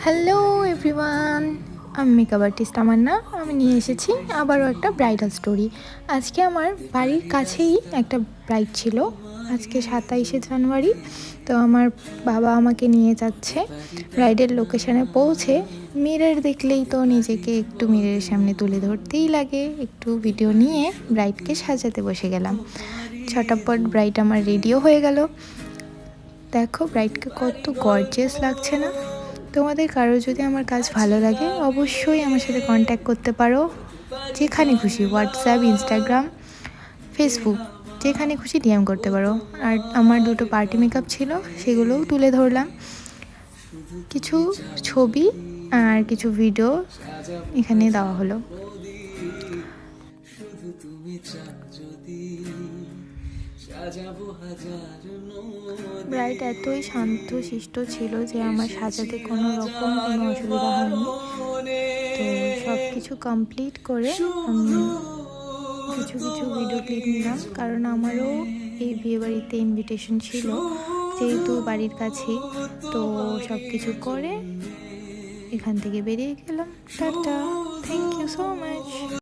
Hello everyone, আমি makeup artist তামান্না। আমি নিয়ে এসেছি আবারও একটা ব্রাইডাল স্টোরি। আজকে আমার বাড়ির কাছেই একটা ব্রাইড ছিল। আজকে 27শে জানুয়ারি। তো আমার বাবা আমাকে নিয়ে যাচ্ছে ব্রাইডের লোকেশানে। পৌঁছে মিরর দেখলেই তো নিজেকে একটু মিররের সামনে তুলে ধরতেই লাগে। একটু ভিডিও নিয়ে ব্রাইডকে সাজাতে বসে গেলাম। ছটাপট ব্রাইড আমার রেডিও হয়ে গেল। দেখো ব্রাইডকে কত গর্জিয়াস লাগছে না? তোমাদের কারো যদি আমার কাজ ভালো লাগে অবশ্যই আমার সাথে কন্ট্যাক্ট করতে পারো। যেখানে খুশি হোয়াটসঅ্যাপ, ইনস্টাগ্রাম, ফেসবুক, যেখানে খুশি ডিএম করতে পারো। আর আমার দুটো পার্টি মেকআপ ছিল, সেগুলোও তুলে ধরলাম। কিছু ছবি আর কিছু ভিডিও এখানে দেওয়া হলো। ব্রাইড এতই শান্ত শিষ্ট ছিল যে আমার সাজাতে কোনো রকম কোনো অসুবিধা হয়নি। তো সব কিছু কমপ্লিট করে আমি কিছু ভিডিও ক্লিপ নিলাম, কারণ আমারও এই বিয়েবাড়িতে ইনভিটেশন ছিল, যেহেতু বাড়ির কাছেই। তো সব কিছু করে এখান থেকে বেরিয়ে গেলাম। Tata, thank you so much.